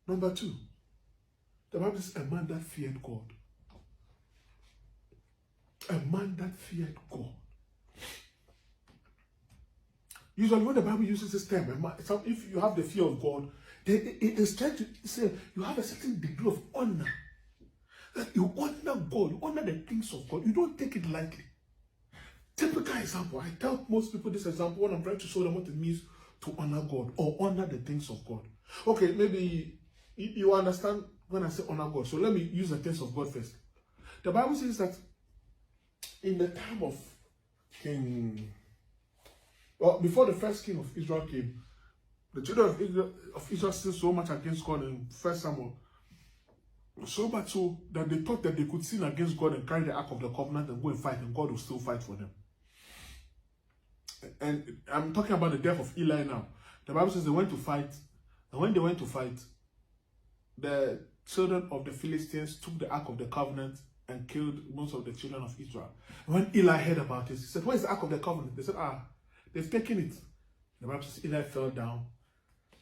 Number two, the Bible says a man that feared God. A man that feared God. Usually when the Bible uses this term, if you have the fear of God, it is trying to say you have a certain degree of honor. That you honor God, you honor the things of God. You don't take it lightly. Typical example, I tell most people this example when I'm trying to show them what it means to honor God or honor the things of God. Okay, maybe you understand when I say honor God. So let me use the things of God first. The Bible says that in the time of before the first king of Israel came, the children of Israel still so much against God in 1 Samuel. So much so that they thought that they could sin against God and carry the Ark of the Covenant and go and fight, and God will still fight for them. And I'm talking about the death of Eli now. The Bible says they went to fight, and when they went to fight, the children of the Philistines took the Ark of the Covenant and killed most of the children of Israel. And when Eli heard about this, he said, "Where's the Ark of the Covenant?" They said, they've taken it. The Bible says Eli fell down,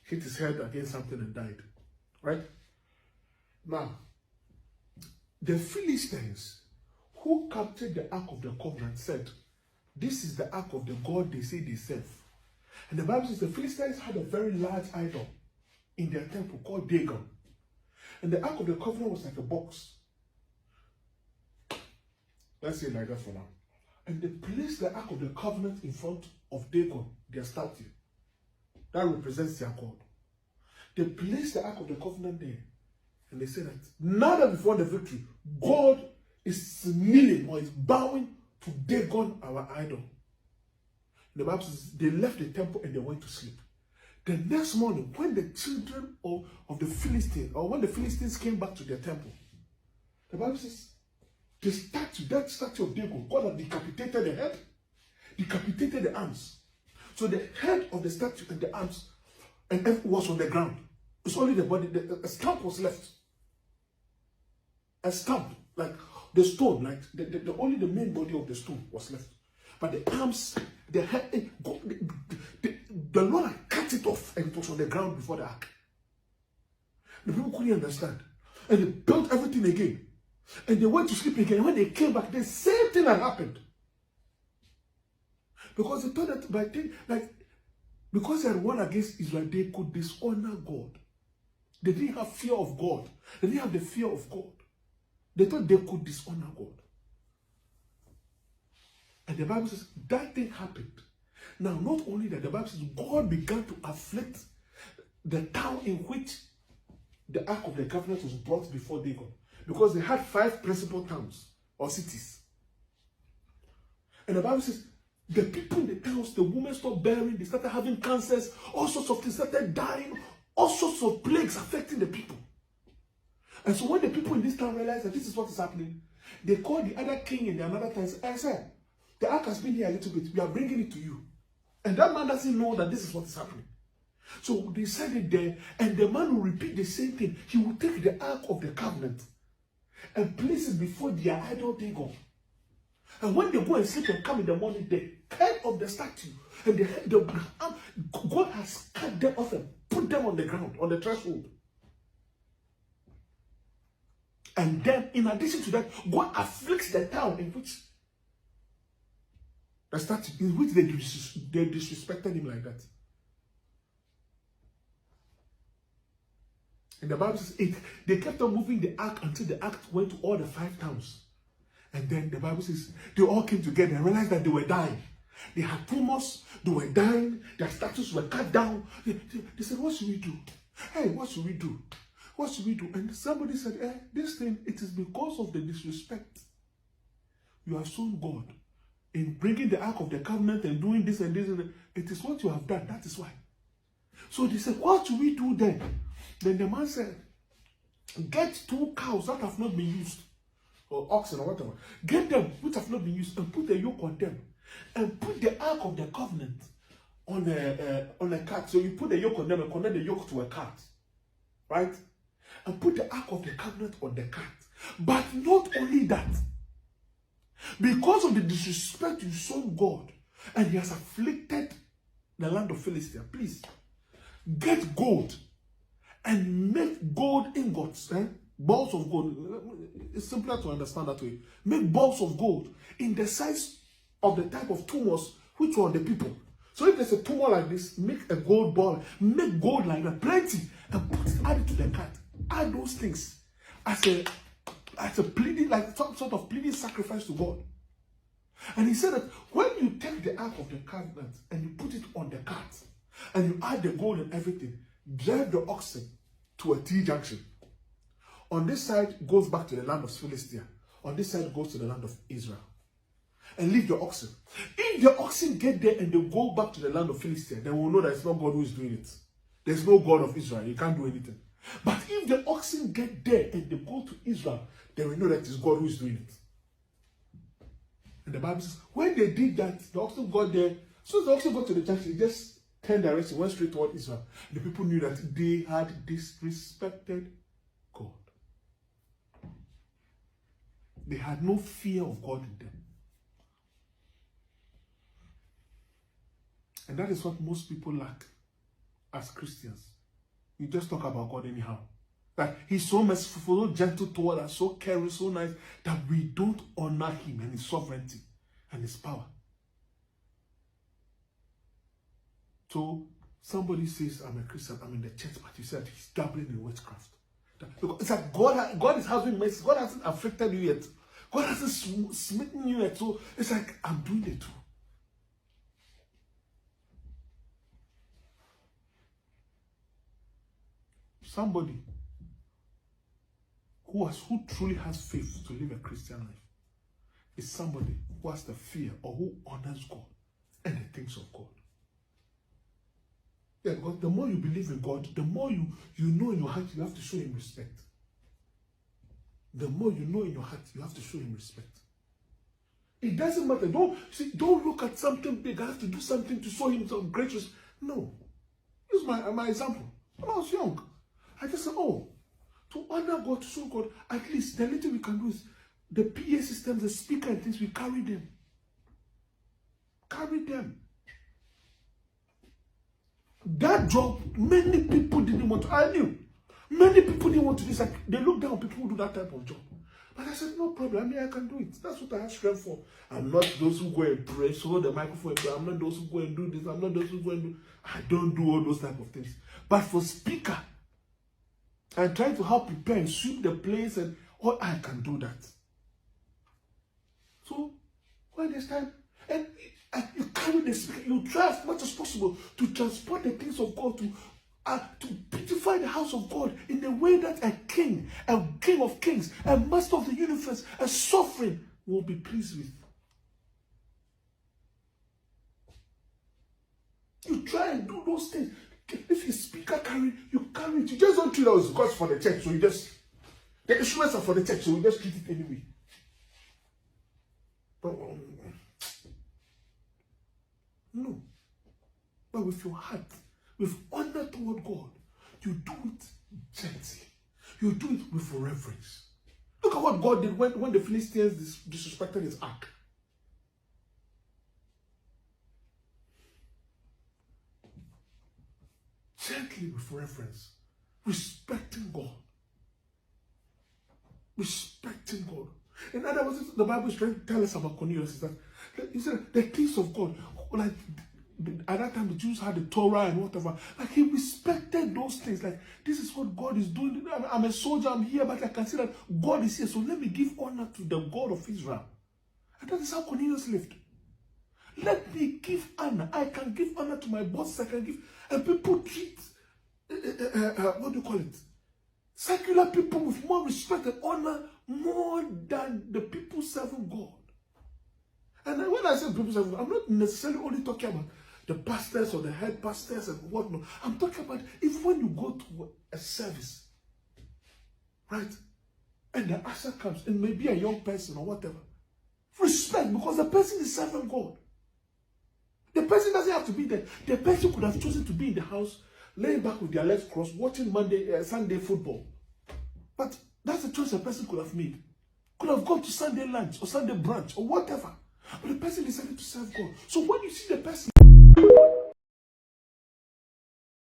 hit his head against something and died. Right? Now, the Philistines who captured the Ark of the Covenant said, "This is the Ark of the God they say they serve." And the Bible says the Philistines had a very large idol in their temple called Dagon. And the Ark of the Covenant was like a box. Let's say it like that for now. And they placed the Ark of the Covenant in front of Dagon, their statue. That represents their God. They placed the Ark of the Covenant there. And they said that now that before the victory, God is kneeling or is bowing to Dagon, our idol. The Bible says they left the temple and they went to sleep. The next morning, when the children of the Philistines, or when the Philistines came back to their temple, the Bible says that statue of Dagon, God had decapitated the head, decapitated the arms. So the head of the statue and the arms and everything was on the ground. It's only the body, a stump was left. A stump, like the stone, like only the main body of the stone was left. But the arms, the head, the Lord had cut it off and it was on the ground before the ark. The people couldn't understand. And they built everything again. And they went to sleep again. And when they came back, the same thing had happened. Because they thought that because they had won against Israel, they could dishonor God. They didn't have fear of God. They didn't have the fear of God. They thought they could dishonor God. And the Bible says that thing happened. Now, not only that, the Bible says God began to afflict the town in which the Ark of the Covenant was brought before Dagon. Because they had 5 principal towns or cities. And the Bible says the people in the towns, the women stopped bearing, they started having cancers, all sorts of things started dying, all sorts of plagues affecting the people. And so when the people in this town realized that this is what is happening, they called the other king in the another town and said, "I said, the ark has been here a little bit, we are bringing it to you." And that man doesn't know that this is what is happening. So they said it there, and the man will repeat the same thing. He will take the Ark of the Covenant and place it before their idol Dagon. And when they go and sleep and come in the morning, the head of the statue and God has cut them off and put them on the ground, on the threshold. And then, in addition to that, God afflicts the town in which the statue, in which they disrespected him like that. And the Bible says they kept on moving the ark until the ark went to all the 5 towns. And then the Bible says they all came together and realized that they were dying. They had tumors, they were dying, their statues were cut down. They said, "What should we do? Hey, what should we do? What should we do?" And somebody said, "This thing, it is because of the disrespect you have shown God in bringing the Ark of the Covenant and doing this and this. And it is what you have done. That is why." So they said, "What should we do then?" Then the man said, "Get 2 cows that have not been used, or oxen or whatever. Get them which have not been used and put a yoke on them. And put the Ark of the Covenant on a cart." So you put the yoke on them and connect the yoke to a cart. Right? And put the Ark of the Covenant on the cart. But not only that. Because of the disrespect you showed God, and he has afflicted the land of Philistia, please, get gold and make gold ingots, balls of gold. It's simpler to understand that way. Make balls of gold in the size of the type of tumors which were on the people. So if there's a tumor like this, make a gold ball, make gold like that, plenty, and add it to the cart. Add those things as a pleading, like some sort of pleading sacrifice to God. And he said that when you take the Ark of the Covenant and you put it on the cart, and you add the gold and everything, drive the oxen to a T-junction. On this side goes back to the land of Philistia. On this side goes to the land of Israel. And leave the oxen. If the oxen get there and they go back to the land of Philistia, then we'll know that it's not God who is doing it. There's no God of Israel. He can't do anything. But if the oxen get there and they go to Israel, then we know that it's God who is doing it. And the Bible says, when they did that, the oxen got there. So the oxen got to the junction, they just turned direction, went straight toward Israel. The people knew that they had disrespected God. They had no fear of God in them. And that is what most people lack as Christians. We just talk about God anyhow. That he's so merciful, so gentle toward us, so caring, so nice, that we don't honor him and his sovereignty and his power. So somebody says, I'm a Christian, I'm in the church, but you said he's dabbling in witchcraft. Because it's like God is having mercy. God hasn't afflicted you yet. God hasn't smitten you yet. So it's like, I'm doing it too. Somebody who truly has faith to live a Christian life is somebody who has the fear or who honors God and the things of God. Yeah, because the more you believe in God, the more you know in your heart you have to show him respect. The more you know in your heart, you have to show him respect. It doesn't matter. Don't look at something big. I have to do something to show him some great respect. No. Use my example. When I was young, I just said, to honor God, to show God, at least the little we can do is the PA systems, the speaker and things, we carry them. Carry them. That job, many people didn't want to. I knew. Many people didn't want to do this. Like, they look down on people who do that type of job. But I said, no problem. I mean, I can do it. That's what I have strength for. I'm not those who go and pray, hold the microphone. I'm not those who go and do this. I'm not those who go and do. I don't do all those type of things. But for speaker, I'm trying to help prepare and sweep the place, and all I can do that. So when there's time, and you carry the speaker, you try as much as possible to transport the things of God, to beautify the house of God in a way that a king of kings, a master of the universe, a sovereign will be pleased with. You try and do those things. If your speaker you carry it. You just don't treat it as God's for the church. So you just, the instruments are for the church, so you just treat it anyway. But, no. But with your heart, with honor toward God, you do it gently. You do it with reverence. Look at what God did when the Philistines disrespected his ark. Gently with reverence. Respecting God. Respecting God. In other words, the Bible is trying to tell us about Cornelius is that he said the things of God, like at that time the Jews had the Torah and whatever, like he respected those things. Like, this is what God is doing. I'm a soldier, I'm here, but I can see that God is here, so let me give honor to the God of Israel. And that is how Cornelius lived. Let me give honor. I can give honor to my boss. I can give, and people treat what do you call it? Secular people with more respect and honor more than the people serving God. And when I say people serving God, I'm not necessarily only talking about the pastors or the head pastors and whatnot. I'm talking about if when you go to a service, right, and the usher comes, and maybe a young person or whatever, respect, because the person is serving God. The person doesn't have to be there. The person could have chosen to be in the house, laying back with their legs crossed, watching Sunday football. But that's a choice a person could have made. Could have gone to Sunday lunch or Sunday brunch or whatever. But the person decided to serve God. So when you see the person